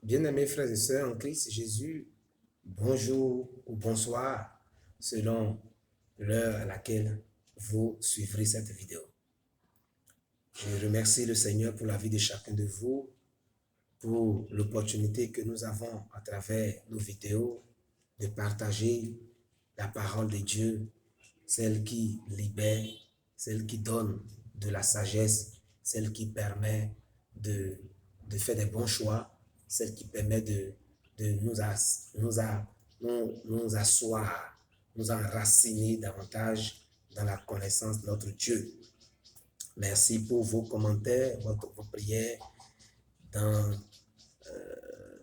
Bien-aimés frères et sœurs en Christ Jésus, bonjour ou bonsoir selon l'heure à laquelle vous suivrez cette vidéo. Je remercie le Seigneur pour la vie de chacun de vous, pour l'opportunité que nous avons à travers nos vidéos de partager la parole de Dieu, celle qui libère, celle qui donne de la sagesse, celle qui permet de, de faire des bons choix, celle qui permet de nous asseoir, nous enraciner davantage dans la connaissance de notre Dieu. Merci pour vos commentaires, vos prières dans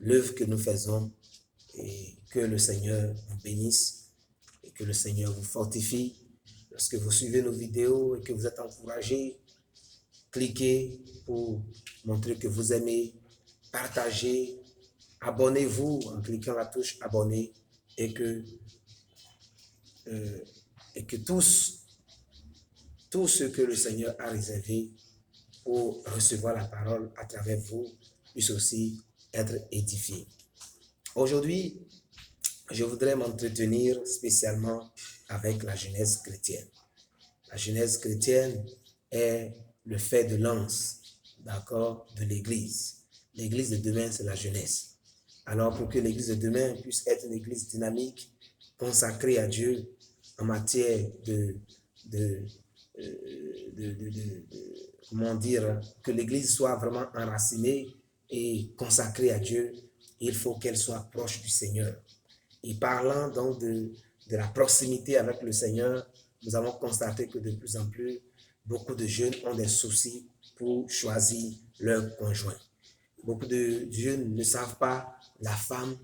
l'œuvre que nous faisons et que le Seigneur vous bénisse et que le Seigneur vous fortifie. Lorsque vous suivez nos vidéos et que vous êtes encouragés, cliquez pour montrer que vous aimez, partagez, abonnez-vous en cliquant la touche abonner et que tout ce que le Seigneur a réservé pour recevoir la parole à travers vous puisse aussi être édifié. Aujourd'hui, je voudrais m'entretenir spécialement avec la jeunesse chrétienne. La jeunesse chrétienne est le fer de lance, d'accord, de l'Église. L'Église de demain, c'est la jeunesse. Alors, pour que l'Église de demain puisse être une Église dynamique, consacrée à Dieu en matière comment dire, que l'Église soit vraiment enracinée et consacrée à Dieu, il faut qu'elle soit proche du Seigneur. Et parlant donc de la proximité avec le Seigneur, nous avons constaté que de plus en plus, beaucoup de jeunes ont des soucis pour choisir leur conjoint. Beaucoup de jeunes ne savent pas la femme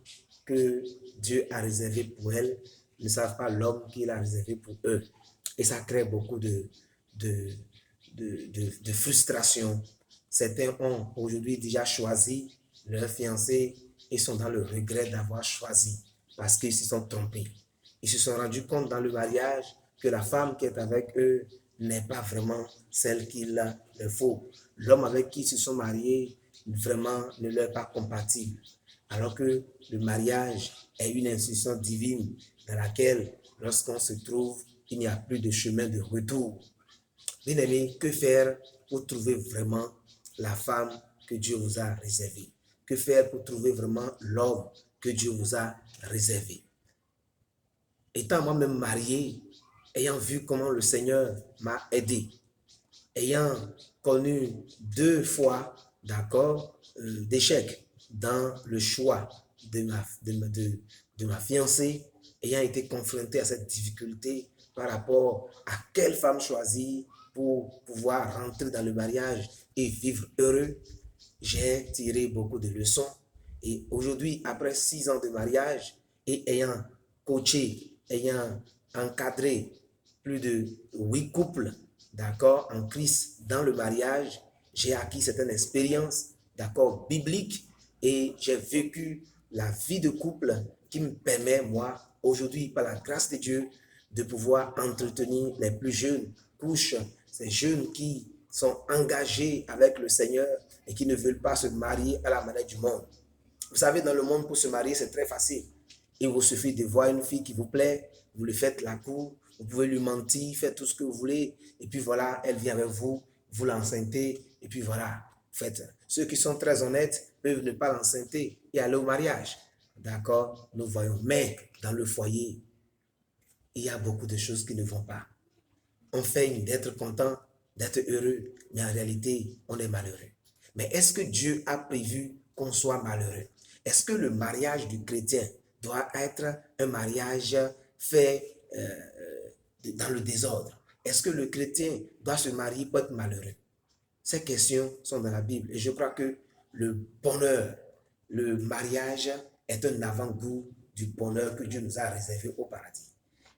que Dieu a réservée pour elles, ne savent pas l'homme qu'il a réservé pour eux. Et ça crée beaucoup de frustration. Certains ont aujourd'hui déjà choisi leur fiancé et sont dans le regret d'avoir choisi parce qu'ils se sont trompés. Ils se sont rendus compte dans le mariage que la femme qui est avec eux n'est pas vraiment celle qu'il leur faut. L'homme avec qui ils se sont mariés vraiment ne leur est pas compatible. Alors que le mariage est une institution divine dans laquelle, lorsqu'on se trouve, il n'y a plus de chemin de retour. Bien-aimé, que faire pour trouver vraiment la femme que Dieu vous a réservée? Que faire pour trouver vraiment l'homme que Dieu vous a réservé? Étant moi-même marié, ayant vu comment le Seigneur m'a aidé, ayant connu 2 fois, d'accord, d'échec dans le choix de ma fiancée, ayant été confronté à cette difficulté par rapport à quelle femme choisir pour pouvoir rentrer dans le mariage et vivre heureux, j'ai tiré beaucoup de leçons. Et aujourd'hui, après 6 ans de mariage et ayant coaché, ayant encadré plus de 8 couples, d'accord, en Christ dans le mariage, j'ai acquis certaines expériences, d'accord, bibliques et j'ai vécu la vie de couple qui me permet, moi, aujourd'hui, par la grâce de Dieu, de pouvoir entretenir les plus jeunes couches, ces jeunes qui sont engagés avec le Seigneur et qui ne veulent pas se marier à la manière du monde. Vous savez, dans le monde, pour se marier, c'est très facile. Il vous suffit de voir une fille qui vous plaît, vous lui faites la cour, vous pouvez lui mentir, faire tout ce que vous voulez, et puis voilà, elle vient avec vous, vous l'enceintez, et puis voilà, faites. Ceux qui sont très honnêtes peuvent ne pas l'enceinter et aller au mariage. D'accord, nous voyons. Mais dans le foyer, il y a beaucoup de choses qui ne vont pas. On feigne d'être content, d'être heureux, mais en réalité, on est malheureux. Mais est-ce que Dieu a prévu qu'on soit malheureux? Est-ce que le mariage du chrétien doit être un mariage fait dans le désordre? Est-ce que le chrétien doit se marier pour être malheureux? Ces questions sont dans la Bible et je crois que le bonheur, le mariage est un avant-goût du bonheur que Dieu nous a réservé au paradis.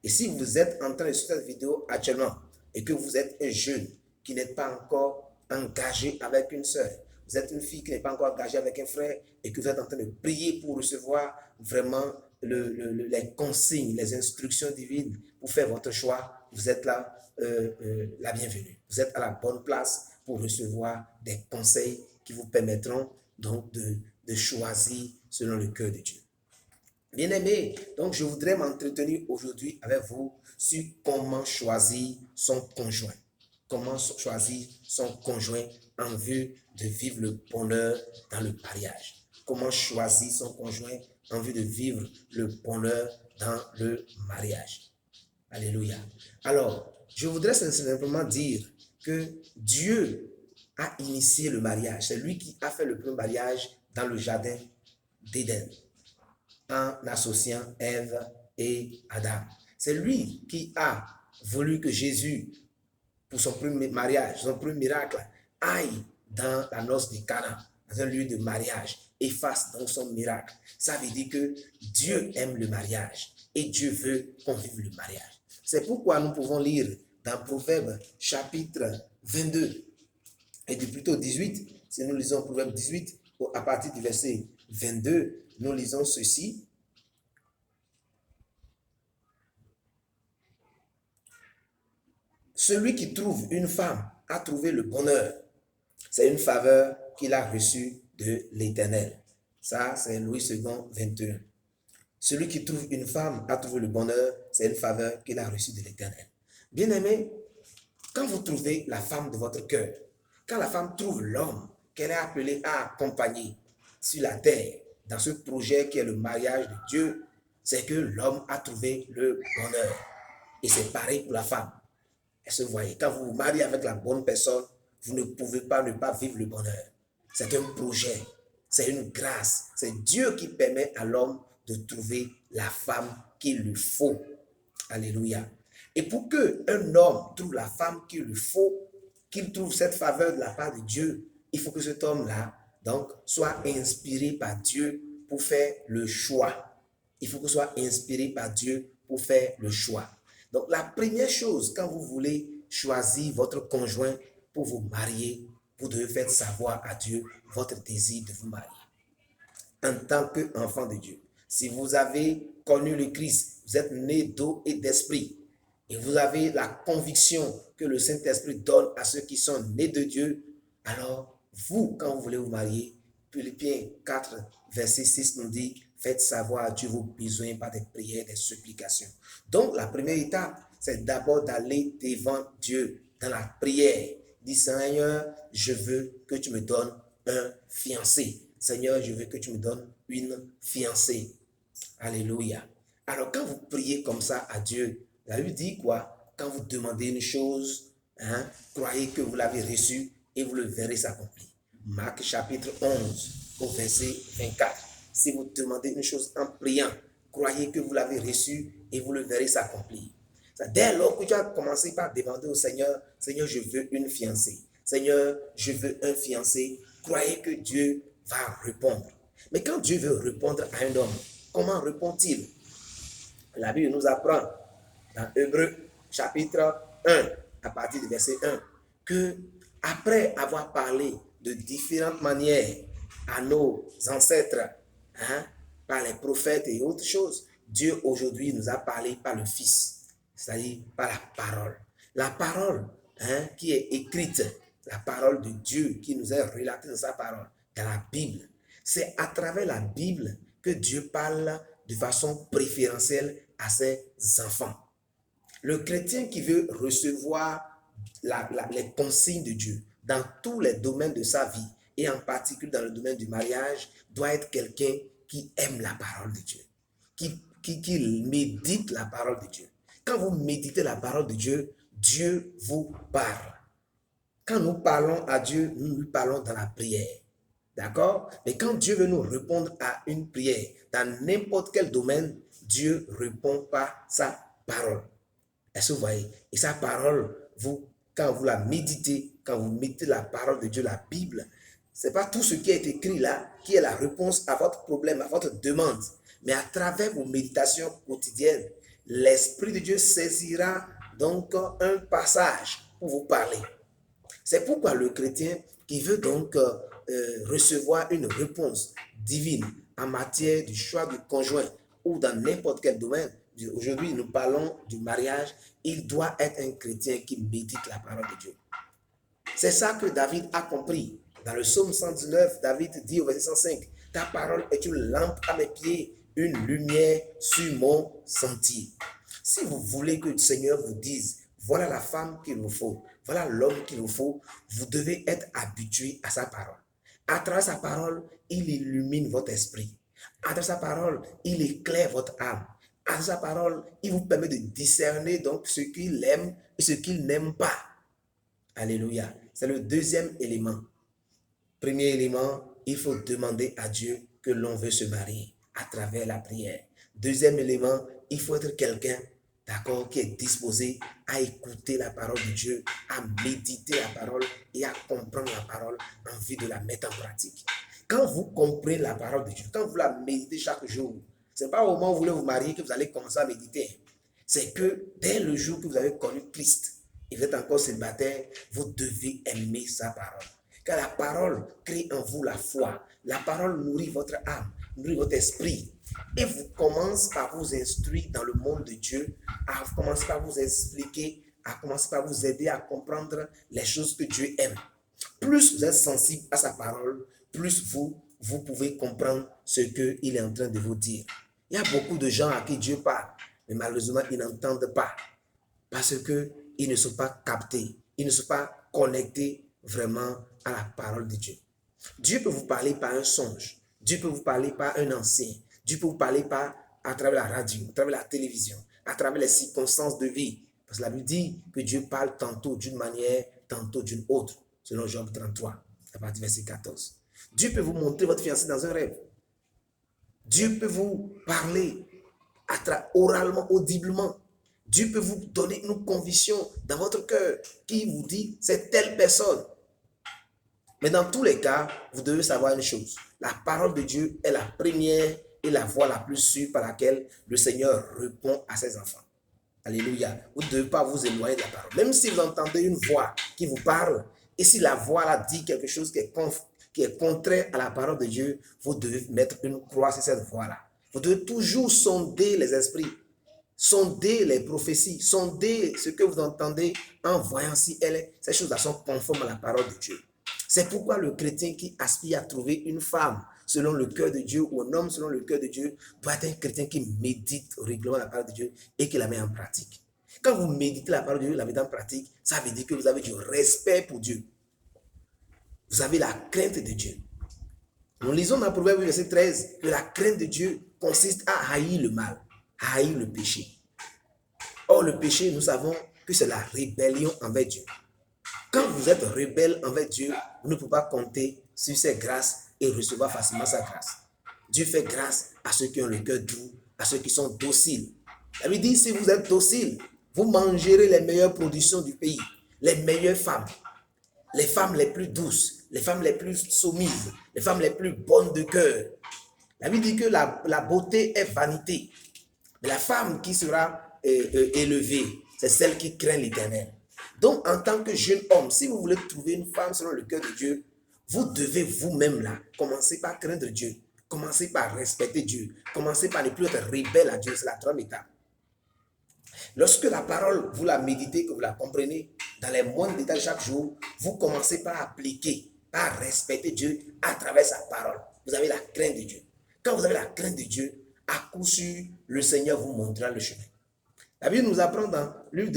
Et si vous êtes en train de suivre cette vidéo actuellement et que vous êtes un jeune qui n'est pas encore engagé avec une sœur, vous êtes une fille qui n'est pas encore engagée avec un frère et que vous êtes en train de prier pour recevoir vraiment les consignes, les instructions divines pour faire votre choix, vous êtes là la bienvenue. Vous êtes à la bonne place pour recevoir des conseils qui vous permettront donc de choisir selon le cœur de Dieu. Bien-aimés, donc je voudrais m'entretenir aujourd'hui avec vous sur comment choisir son conjoint. Comment choisir son conjoint en vue de vivre le bonheur dans le mariage. Comment choisir son conjoint en vue de vivre le bonheur dans le mariage. Alléluia. Alors, je voudrais simplement dire que Dieu a initié le mariage. C'est lui qui a fait le premier mariage dans le jardin d'Éden, en associant Ève et Adam. C'est lui qui a voulu que Jésus, pour son premier mariage, son premier miracle, aille dans la noce de Cana, dans un lieu de mariage, et fasse donc son miracle. Ça veut dire que Dieu aime le mariage et Dieu veut qu'on vive le mariage. C'est pourquoi nous pouvons lire dans Proverbe chapitre 22 et plutôt 18, si nous lisons Proverbe 18, à partir du verset 22, nous lisons ceci. Celui qui trouve une femme a trouvé le bonheur. C'est une faveur qu'il a reçue de l'Éternel. Ça, c'est Louis II, 21. Celui qui trouve une femme a trouvé le bonheur, c'est une faveur qu'il a reçue de l'Éternel. Bien-aimé, quand vous trouvez la femme de votre cœur, quand la femme trouve l'homme qu'elle est appelée à accompagner sur la terre, dans ce projet qui est le mariage de Dieu, c'est que l'homme a trouvé le bonheur. Et c'est pareil pour la femme. Est-ce que vous voyez, quand vous vous mariez avec la bonne personne, vous ne pouvez pas ne pas vivre le bonheur. C'est un projet, c'est une grâce. C'est Dieu qui permet à l'homme de trouver la femme qu'il lui faut. Alléluia. Et pour qu'un homme trouve la femme qu'il lui faut, qu'il trouve cette faveur de la part de Dieu, il faut que cet homme-là, donc, soit inspiré par Dieu pour faire le choix. Il faut qu'il soit inspiré par Dieu pour faire le choix. Donc, la première chose, quand vous voulez choisir votre conjoint pour vous marier, vous devez faire savoir à Dieu votre désir de vous marier. En tant qu'enfant de Dieu, si vous avez connu le Christ, vous êtes né d'eau et d'esprit, et vous avez la conviction que le Saint-Esprit donne à ceux qui sont nés de Dieu, alors vous, quand vous voulez vous marier, Philippiens 4, verset 6 nous dit, faites savoir à Dieu vos besoins par des prières, des supplications. Donc, la première étape, c'est d'abord d'aller devant Dieu dans la prière. Dis, Seigneur, je veux que tu me donnes un fiancé. Seigneur, je veux que tu me donnes une fiancée. Alléluia. Alors, quand vous priez comme ça à Dieu, la Bible dit quoi? Quand vous demandez une chose, croyez que vous l'avez reçue et vous le verrez s'accomplir. Marc chapitre 11, au verset 24. Si vous demandez une chose en priant, croyez que vous l'avez reçue et vous le verrez s'accomplir. Dès lors que tu as commencé par demander au Seigneur, Seigneur, je veux une fiancée. Seigneur, je veux un fiancé. Croyez que Dieu va répondre. Mais quand Dieu veut répondre à un homme, comment répond-il? La Bible nous apprend dans Hébreux chapitre 1, à partir du verset 1, que après avoir parlé de différentes manières à nos ancêtres, par les prophètes et autres choses, Dieu aujourd'hui nous a parlé par le Fils, c'est-à-dire par la parole. La parole qui est écrite, la parole de Dieu qui nous est relatée dans sa parole, dans la Bible. C'est à travers la Bible que Dieu parle de façon préférentielle à ses enfants. Le chrétien qui veut recevoir les consignes de Dieu dans tous les domaines de sa vie, et en particulier dans le domaine du mariage, doit être quelqu'un qui aime la parole de Dieu, qui médite la parole de Dieu. Quand vous méditez la parole de Dieu, Dieu vous parle. Quand nous parlons à Dieu, nous lui parlons dans la prière. D'accord? Mais quand Dieu veut nous répondre à une prière, dans n'importe quel domaine, Dieu répond par sa parole. Est-ce que vous voyez? Et sa parole, quand vous la méditez, quand vous méditez la parole de Dieu, la Bible, ce n'est pas tout ce qui est écrit là qui est la réponse à votre problème, à votre demande. Mais à travers vos méditations quotidiennes, l'Esprit de Dieu saisira donc un passage pour vous parler. C'est pourquoi le chrétien qui veut donc recevoir une réponse divine en matière du choix du conjoint ou dans n'importe quel domaine, aujourd'hui nous parlons du mariage, il doit être un chrétien qui médite la parole de Dieu. C'est ça que David a compris. Dans le psaume 119, David dit au verset 105, « Ta parole est une lampe à mes pieds, une lumière sur mon sentier. » Si vous voulez que le Seigneur vous dise, voilà la femme qu'il vous faut, voilà l'homme qu'il vous faut, vous devez être habitué à sa parole. À travers sa parole, il illumine votre esprit. À travers sa parole, il éclaire votre âme. À travers sa parole, il vous permet de discerner donc ce qu'il aime et ce qu'il n'aime pas. Alléluia. C'est le deuxième élément. Premier élément, il faut demander à Dieu que l'on veut se marier à travers la prière. Deuxième élément, il faut être quelqu'un, d'accord, qui est disposé à écouter la parole de Dieu, à méditer la parole et à comprendre la parole en vue de la mettre en pratique. Quand vous comprenez la parole de Dieu, quand vous la méditez chaque jour, ce n'est pas au moment où vous voulez vous marier que vous allez commencer à méditer. C'est que dès le jour que vous avez connu Christ et vous êtes encore célibataire, vous devez aimer sa parole. Car la parole crée en vous la foi. La parole nourrit votre âme, nourrit votre esprit. Et vous commencez par vous instruire dans le monde de Dieu, à commencer par vous expliquer, à commencer par vous aider à comprendre les choses que Dieu aime. Plus vous êtes sensible à sa parole, plus vous pouvez comprendre ce qu'il est en train de vous dire. Il y a beaucoup de gens à qui Dieu parle, mais malheureusement, ils n'entendent pas parce qu'ils ne sont pas captés, ils ne sont pas connectés vraiment à la parole de Dieu. Dieu peut vous parler par un songe, Dieu peut vous parler par un ancien, Dieu peut vous parler à travers la radio, à travers la télévision, à travers les circonstances de vie. Parce que la Bible dit que Dieu parle tantôt d'une manière, tantôt d'une autre, selon Job 33, à partir du verset 14. Dieu peut vous montrer votre fiancé dans un rêve. Dieu peut vous parler oralement, audiblement. Dieu peut vous donner une conviction dans votre cœur qui vous dit c'est telle personne. Mais dans tous les cas, vous devez savoir une chose. La parole de Dieu est la première et la voie la plus sûre par laquelle le Seigneur répond à ses enfants. Alléluia. Vous ne devez pas vous éloigner de la parole. Même si vous entendez une voix qui vous parle, et si la voix là dit quelque chose qui est contraire à la parole de Dieu, vous devez mettre une croix sur cette voix là. Vous devez toujours sonder les esprits, sonder les prophéties, sonder ce que vous entendez en voyant si ces choses-là sont conformes à la parole de Dieu. C'est pourquoi le chrétien qui aspire à trouver une femme selon le cœur de Dieu ou un homme selon le cœur de Dieu doit être un chrétien qui médite régulièrement la parole de Dieu et qui la met en pratique. Quand vous méditez la parole de Dieu, la mettez en pratique, ça veut dire que vous avez du respect pour Dieu. Vous avez la crainte de Dieu. Nous lisons dans Proverbe verset 13 que la crainte de Dieu consiste à haïr le mal, à haïr le péché. Or, le péché, nous savons que c'est la rébellion envers Dieu. Quand vous êtes rebelle envers Dieu, vous ne pouvez pas compter sur ses grâces et recevoir facilement sa grâce. Dieu fait grâce à ceux qui ont le cœur doux, à ceux qui sont dociles. La Bible dit, si vous êtes docile, vous mangerez les meilleures productions du pays, les meilleures femmes, les femmes les plus douces, les femmes les plus soumises, les femmes les plus bonnes de cœur. La Bible dit que la beauté est vanité. Mais la femme qui sera élevée, c'est celle qui craint l'Éternel. Donc, en tant que jeune homme, si vous voulez trouver une femme selon le cœur de Dieu, vous devez vous-même là commencer par craindre Dieu, commencer par respecter Dieu, commencer par ne plus être rebelle à Dieu. C'est la troisième étape. Lorsque la parole, vous la méditez, que vous la comprenez, dans les moindres détails chaque jour, vous commencez par appliquer, par respecter Dieu à travers sa parole. Vous avez la crainte de Dieu. Quand vous avez la crainte de Dieu, à coup sûr, le Seigneur vous montrera le chemin. La Bible nous apprend dans le livre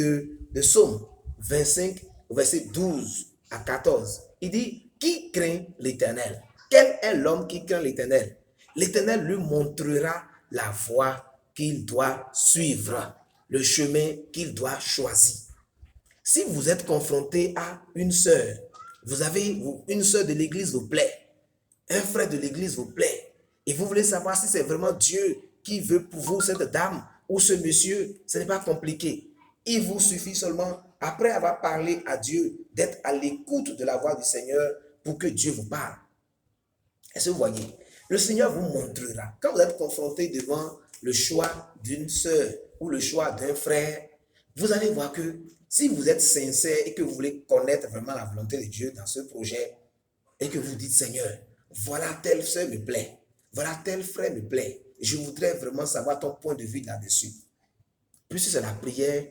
de Psaume 25, verset 12 à 14. Il dit, qui craint l'Éternel? Quel est l'homme qui craint l'Éternel? L'Éternel lui montrera la voie qu'il doit suivre, le chemin qu'il doit choisir. Si vous êtes confronté à une sœur, vous avez une sœur de l'église vous plaît, un frère de l'église vous plaît, et vous voulez savoir si c'est vraiment Dieu qui veut pour vous cette dame ou ce monsieur, ce n'est pas compliqué. Il vous suffit seulement, après avoir parlé à Dieu, d'être à l'écoute de la voix du Seigneur pour que Dieu vous parle. Est-ce que vous voyez? Le Seigneur vous montrera. Quand vous êtes confronté devant le choix d'une sœur ou le choix d'un frère, vous allez voir que si vous êtes sincère et que vous voulez connaître vraiment la volonté de Dieu dans ce projet, et que vous dites, Seigneur, voilà telle sœur me plaît, voilà tel frère me plaît, je voudrais vraiment savoir ton point de vue là-dessus. Puisque c'est la prière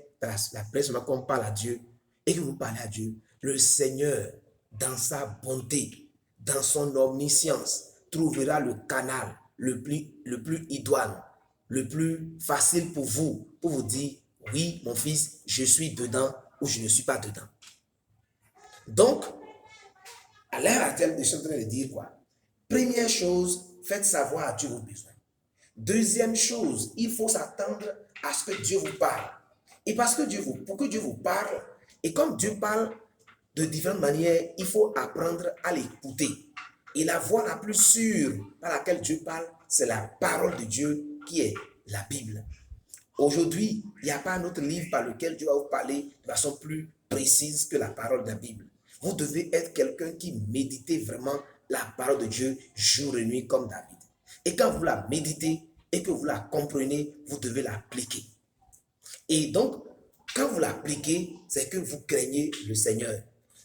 seulement qu'on parle à Dieu et que vous parlez à Dieu, le Seigneur, dans sa bonté, dans son omniscience, trouvera le canal le plus idoine, le plus facile pour vous dire, oui, mon fils, je suis dedans ou je ne suis pas dedans. Donc, à l'heure actuelle, je suis en train de dire quoi? Première chose, faites savoir à Dieu vos besoins. Deuxième chose, il faut s'attendre à ce que Dieu vous parle. Et parce que pour que Dieu vous parle, et comme Dieu parle de différentes manières, il faut apprendre à l'écouter. Et la voie la plus sûre par laquelle Dieu parle, c'est la parole de Dieu qui est la Bible. Aujourd'hui, il n'y a pas un autre livre par lequel Dieu va vous parler de façon plus précise que la parole de la Bible. Vous devez être quelqu'un qui médite vraiment la parole de Dieu jour et nuit comme David. Et quand vous la méditez et que vous la comprenez, vous devez l'appliquer. Et donc, quand vous l'appliquez, c'est que vous craignez le Seigneur.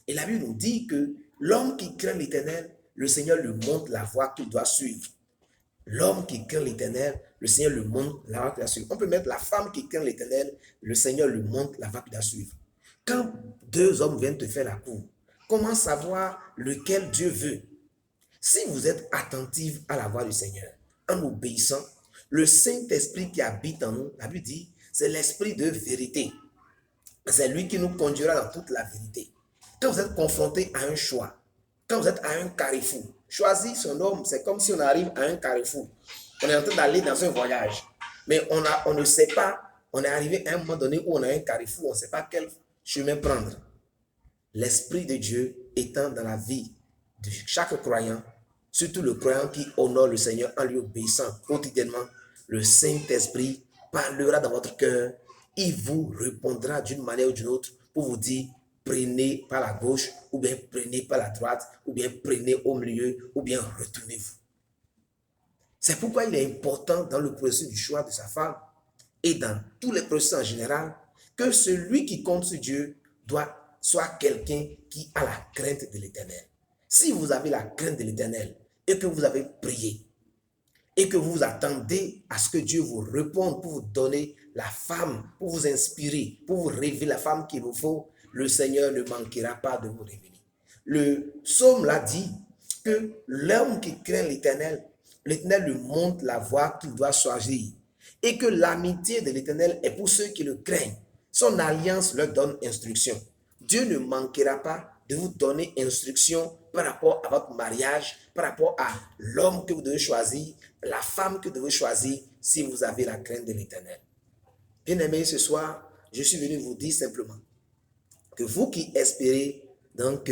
Et la Bible nous dit que l'homme qui craint l'Éternel, le Seigneur lui montre la voie qu'il doit suivre. L'homme qui craint l'Éternel, le Seigneur lui montre la voie qu'il doit suivre. On peut mettre la femme qui craint l'Éternel, le Seigneur lui montre la voie qu'il doit suivre. Quand deux hommes viennent te faire la cour, comment savoir lequel Dieu veut? Si vous êtes attentif à la voix du Seigneur, en obéissant, le Saint-Esprit qui habite en nous, la Bible dit, c'est l'Esprit de vérité. C'est lui qui nous conduira dans toute la vérité. Quand vous êtes confronté à un choix, quand vous êtes à un carrefour, choisir son homme, c'est comme si on arrive à un carrefour. On est en train d'aller dans un voyage, mais on ne sait pas, on est arrivé à un moment donné où on a un carrefour, on ne sait pas quel chemin prendre. L'Esprit de Dieu étant dans la vie de chaque croyant, surtout le croyant qui honore le Seigneur en lui obéissant quotidiennement, le Saint-Esprit parlera dans votre cœur, il vous répondra d'une manière ou d'une autre pour vous dire, prenez par la gauche, ou bien prenez par la droite, ou bien prenez au milieu, ou bien retournez-vous. C'est pourquoi il est important dans le processus du choix de sa femme et dans tous les processus en général, que celui qui compte sur Dieu soit quelqu'un qui a la crainte de l'Éternel. Si vous avez la crainte de l'Éternel et que vous avez prié et que vous attendez à ce que Dieu vous réponde pour vous donner la femme, pour vous inspirer, pour vous révéler la femme qu'il vous faut, le Seigneur ne manquera pas de vous révéler. Le psaume l'a dit que l'homme qui craint l'Éternel, l'Éternel lui montre la voie qu'il doit choisir et que l'amitié de l'Éternel est pour ceux qui le craignent. Son alliance leur donne instruction. Dieu ne manquera pas de vous donner instruction par rapport à votre mariage, par rapport à l'homme que vous devez choisir, la femme que vous devez choisir si vous avez la crainte de l'Éternel. Bien-aimés, ce soir, je suis venu vous dire simplement que vous qui espérez donc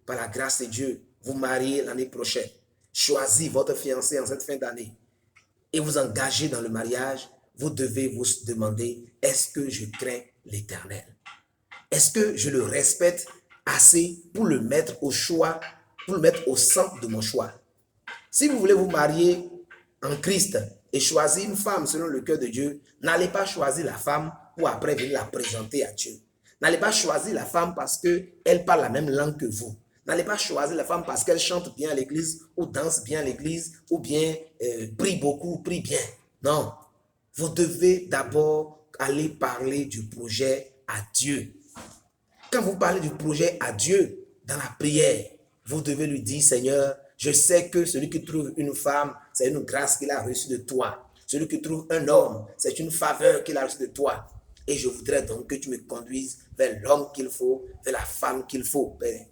par la grâce de Dieu, vous mariez l'année prochaine, choisissez votre fiancé en cette fin d'année et vous engagez dans le mariage, vous devez vous demander, est-ce que je crains l'Éternel? Est-ce que je le respecte assez pour le mettre au choix, pour le mettre au centre de mon choix? Si vous voulez vous marier en Christ et choisir une femme selon le cœur de Dieu, n'allez pas choisir la femme pour après venir la présenter à Dieu. N'allez pas choisir la femme parce qu'elle parle la même langue que vous. N'allez pas choisir la femme parce qu'elle chante bien à l'église ou danse bien à l'église ou bien prie beaucoup, prie bien. Non, vous devez d'abord aller parler du projet à Dieu. Quand vous parlez du projet à Dieu dans la prière, vous devez lui dire, Seigneur, je sais que celui qui trouve une femme, c'est une grâce qu'il a reçue de toi. Celui qui trouve un homme, c'est une faveur qu'il a reçue de toi. Et je voudrais donc que tu me conduises vers l'homme qu'il faut, vers la femme qu'il faut, Père.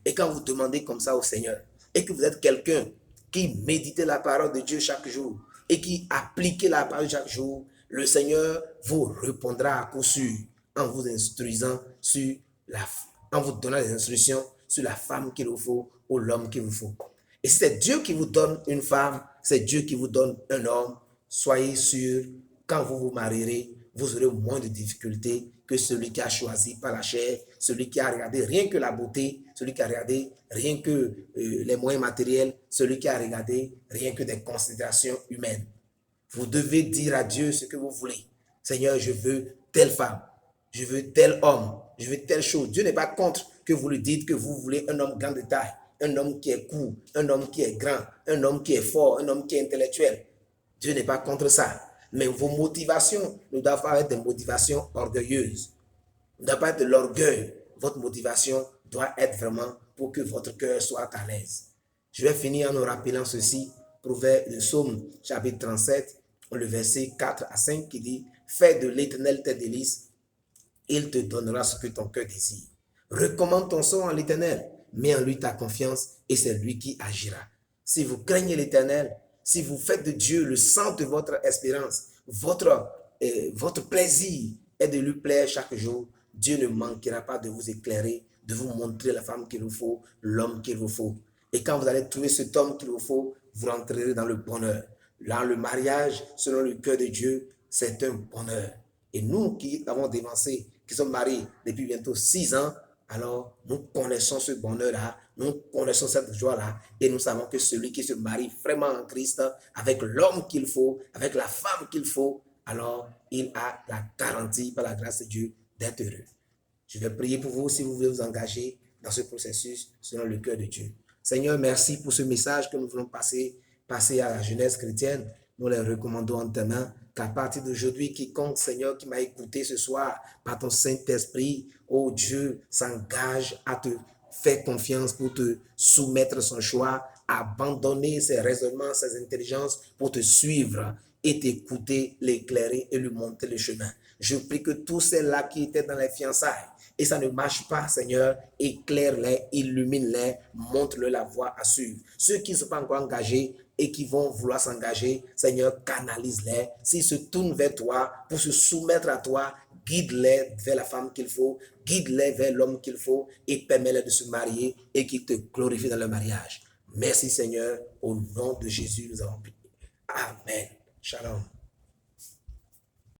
Et quand vous demandez comme ça au Seigneur, et que vous êtes quelqu'un qui médite la parole de Dieu chaque jour, et qui applique la parole chaque jour, le Seigneur vous répondra à coup sûr en vous instruisant en vous donnant des instructions sur la femme qu'il vous faut ou l'homme qu'il vous faut. Et si c'est Dieu qui vous donne une femme, c'est Dieu qui vous donne un homme, soyez sûr, quand vous vous marierez, vous aurez moins de difficultés que celui qui a choisi par la chair, celui qui a regardé rien que la beauté, celui qui a regardé rien que les moyens matériels, celui qui a regardé rien que des considérations humaines. Vous devez dire à Dieu ce que vous voulez. Seigneur, je veux telle femme, je veux tel homme, je veux telle chose. Dieu n'est pas contre que vous lui dites que vous voulez un homme grand de taille, un homme qui est court, un homme qui est grand, un homme qui est fort, un homme qui est intellectuel. Dieu n'est pas contre ça. Mais vos motivations ne doivent pas être des motivations orgueilleuses. Ne doivent pas être de l'orgueil. Votre motivation doit être vraiment pour que votre cœur soit à l'aise. Je vais finir en nous rappelant ceci, le psaume chapitre 37, le verset 4 à 5 qui dit « Fais de l'Éternel tes délices, il te donnera ce que ton cœur désire. Recommande ton sort en l'Éternel, mets en lui ta confiance et c'est lui qui agira. » Si vous craignez l'Éternel, si vous faites de Dieu le centre de votre espérance, votre plaisir est de lui plaire chaque jour, Dieu ne manquera pas de vous éclairer, de vous montrer la femme qu'il vous faut, l'homme qu'il vous faut. Et quand vous allez trouver cet homme qu'il vous faut, vous rentrerez dans le bonheur. Là, le mariage, selon le cœur de Dieu, c'est un bonheur. Et nous qui avons dévancé, qui sommes mariés depuis bientôt 6 ans, alors nous connaissons ce bonheur-là, nous connaissons cette joie-là, et nous savons que celui qui se marie vraiment en Christ, avec l'homme qu'il faut, avec la femme qu'il faut, alors il a la garantie par la grâce de Dieu d'être heureux. Je vais prier pour vous si vous voulez vous engager dans ce processus selon le cœur de Dieu. Seigneur, merci pour ce message que nous voulons passer à la jeunesse chrétienne. Nous les recommandons en tes mains qu'à partir d'aujourd'hui, quiconque, Seigneur, qui m'a écouté ce soir par ton Saint-Esprit, oh Dieu, s'engage à te faire confiance pour te soumettre son choix, abandonner ses raisonnements, ses intelligences pour te suivre et t'écouter, l'éclairer et lui montrer le chemin. Je prie que tous ceux-là qui étaient dans les fiançailles, et ça ne marche pas, Seigneur, éclaire-les, illumine-les, montre-leur la voie à suivre. Ceux qui ne sont pas encore engagés et qui vont vouloir s'engager, Seigneur, canalise-les. S'ils se tournent vers toi pour se soumettre à toi, guide-les vers la femme qu'il faut, guide-les vers l'homme qu'il faut et permets-les de se marier et qu'ils te glorifient dans le mariage. Merci, Seigneur, au nom de Jésus, nous avons prié. Amen. Shalom.